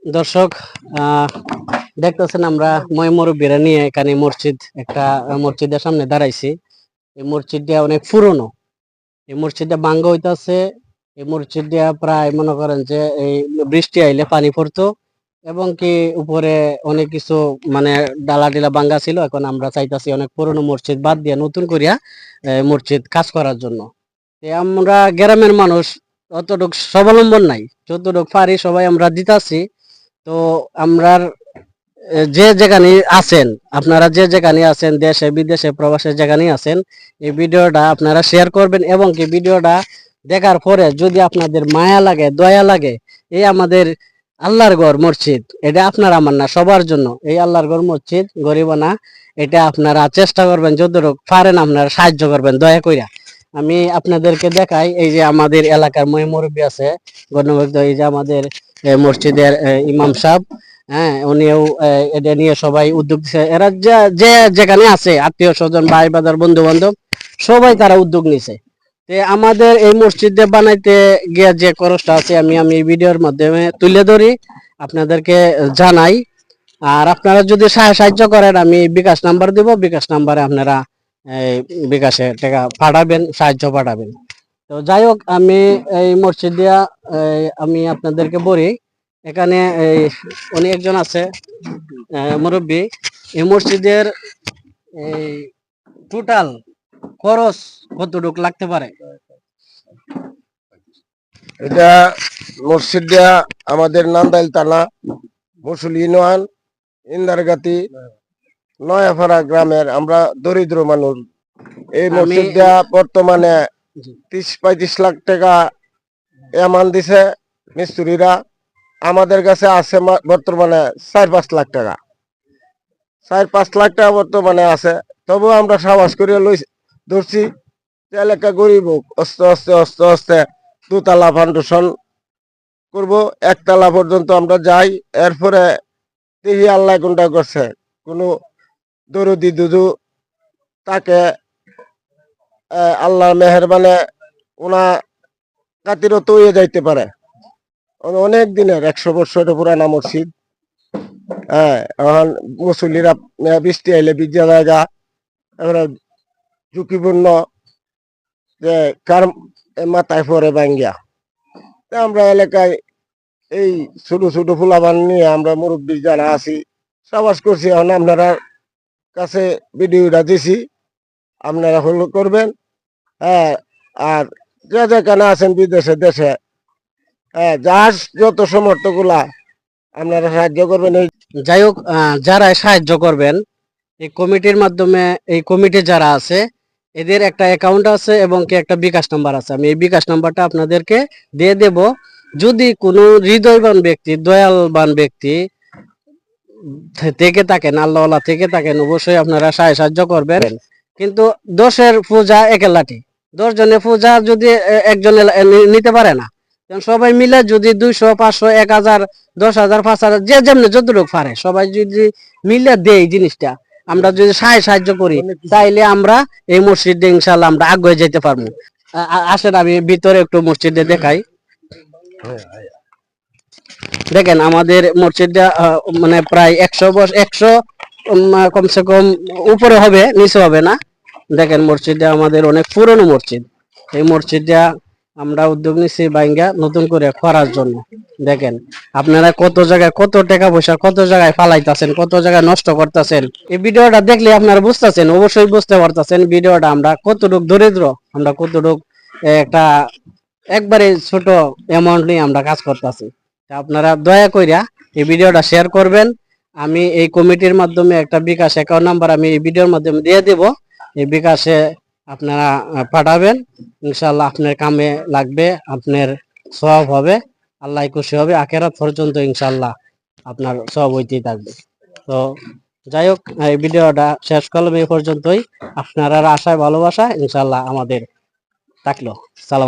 দর্শক, দেখতেছেন আমরা মুরব্বীরা নিয়ে এখানে একটা মসজিদের সামনে দাঁড়াইছি। এই মসজিদটা অনেক পুরনো। এই মসজিদটা ভাঙ্গা হইতাছে। এই মসজিদটা প্রায় মনে করেন যে এই বৃষ্টি আইলে পানি পড়তো, এবং কি উপরে অনেক কিছু মানে ডালা টিলা ভাঙ্গা ছিল। এখন আমরা চাইতাছি অনেক পুরনো মসজিদ বাদ দিয়ে নতুন করিয়া মসজিদ কাজ করার জন্য। আমরা গ্রামের মানুষ, অতটুক স্বাবলম্বন নাই, যতটুক পারি সবাই আমরা দিতাছি। তো আমরা যে যেখানে আছেন, আপনারা যে যেখানে আছেন, দেশে বিদেশে প্রবাসে যেখানে আছেন, এই ভিডিওটা আপনারা শেয়ার করবেন, এবং কি ভিডিওটা দেখার পরে যদি আপনাদের মায়া লাগে, দয়া লাগে, এই আমাদের আল্লাহর ঘর মসজিদ, এটা আপনার আমার না, সবার জন্য এই আল্লাহর ঘর মসজিদ গরিবানা, এটা আপনারা চেষ্টা করবেন, যতটুকু পারেন আপনারা সাহায্য করবেন দয়া কইরা। আমি আপনাদেরকে দেখাই, এই যে আমাদের এলাকার মুরব্বী আছে গণ্যমান্য, এই যে আমাদের মসজিদের ইমাম সাহেব, হ্যাঁ, উনিও এটা নিয়ে সবাই উদ্যোগ দিচ্ছে। এরা যে যেখানে আছে, আত্মীয় স্বজন, ভাই বাজার, বন্ধু বান্ধব, সবাই তারা উদ্যোগ নিছে। আমাদের এই মসজিদে বানাইতে গিয়ে যে খরচটা আছে, আমি এই ভিডিওর মাধ্যমে তুলে ধরি, আপনাদেরকে জানাই। আর আপনারা যদি সাহায্য করেন, আমি বিকাশ নাম্বার দিব, বিকাশ নাম্বারে আপনারা এই বিকাশে টাকা পাঠাবেন, সাহায্য পাঠাবেন। তো যাই হোক, আমি এই মসজিদে আমি আপনাদেরকে বলি, এখানে এই উনি একজন আছে মুরব্বী। এই মসজিদের এই টোটাল খরচ কতটুকু লাগতে পারে? এটা মসজিদটা আমাদের নান্দাইল থানা বসুল ইউনিয়ন ইন্দারগাতি নয়াপাড়া গ্রামের আমরা দরিদ্র মানুষ। এই মসজিদটা বর্তমানে 30-35 লাখ টাকা এমান দিছে মিস্ত্রিরা। আমাদের কাছে আছে বর্তমানে 4-5 লাখ টাকা, 4-5 লাখ টাকা বর্তমানে আছে। তবুও আমরা সাহস করে ধরছি এলাকা গরিব হোক, আস্তে আস্তে আস্তে আস্তে দুতলা ফাউন্ডেশন করব, একতলা পর্যন্ত আমরা যাই। এরপরে দেখি আল্লাহ কোনটা করছে, কোনো দরদি দুদু তাকে আল্লাহর মেহেরবানে ওনা কাতিরত হয়ে যাইতে পারে। অনেক দিনের 100 বছরের পুরানা মসজিদ। হ্যাঁ, এখন মুসল্লিরা বৃষ্টি আইলে ভিজা জায়গা, এবারে ঝুঁকিপূর্ণ যে কার মাথায় পরে ভাঙ্গিয়া। আমরা এলাকায় এই ছোট ছোট ফুলাবান নিয়ে আমরা মুরব্বী যারা আছি সাবাস করছি। এখন আপনারা কাছে ভিডিওটা দিছি, আপনারা ফলো করবেন। হ্যাঁ, আর যে যেখানে আছেন বিদেশে দেশে, হ্যাঁ, যার যত সমর্থগুলা আপনারা সাহায্য করবেন। এই যাই হোক, যারা সাহায্য করবেন এই কমিটির মাধ্যমে, এই কমিটি যারা আছে এদের একটা অ্যাকাউন্ট আছে এবং কি একটা বিকাশ নাম্বার আছে। আমি এই বিকাশ নাম্বারটা আপনাদেরকে দিয়ে দেব। যদি কোনো হৃদয়বান ব্যক্তি, দয়ালবান ব্যক্তি থেকে থাকেন, আল্লাহওয়ালা থেকে থাকেন, অবশ্যই আপনারা সাহায্য করবেন। কিন্তু 10-এর পূজা একের লাঠি, 10 জনের পূজা যদি একজন নিতে পারে না, সবাই মিলে যদি 200, 500, 1000, 10,000, 5,000, যে যেমনি যতটুকু পারে সবাই যদি মিলে দেয় জিনিসটা, আমরা যদি সাহায্য করি, তাইলে আমরা এই মসজিদে ইনশাল্লাহ আমরা আগে যেতে পারবো। আসেন আমি ভিতরে একটু মসজিদে দেখাই। দেখেন আমাদের মসজিদটা মানে প্রায় 100 কমসে কম উপরে হবে, নিচে হবে না। দেখেন মসজিদটা আমাদের অনেক পুরনো মসজিদ। এই মসজিদটা আমরা উদ্যোগ নিচ্ছি বাইঙ্গা নতুন করে করার জন্য। দেখেন আপনারা কত জায়গায় কত টাকা পয়সা কত জায়গায় ফালাইতেছেন, কত জায়গায় নষ্ট করতেছেন। এই ভিডিওটা দেখলে আপনারা বুঝতেছেন, অবশ্যই বুঝতে পারতেছেন ভিডিওটা আমরা কতটুক দরিদ্র, আমরা কতটুক একটা একবারে ছোট অ্যামাউন্ট নিয়ে আমরা কাজ করতেছি। আপনারা দয়া কইরা এই ভিডিওটা শেয়ার করবেন। আমি এই কমিটির মাধ্যমে একটা বিকাশ অ্যাকাউন্ট নাম্বার আমি এই ভিডিওর মাধ্যমে দিয়ে দেব। এই বিকাশে আপনারা পাঠাবেন, ইনশাআল্লাহ আপনার কামে লাগবে, আপনার সওয়াব হবে, আল্লাহ খুশি হবে, আখিরাত পর্যন্ত ইনশাআল্লাহ আপনার সওয়াব হইতেই থাকবে। তো যাই হোক, এই ভিডিওটা শেষ করলাম এই পর্যন্তই। আপনারা আশায় ভালোবাসা ইনশাআল্লাহ আমাদের থাকলো। সালাম।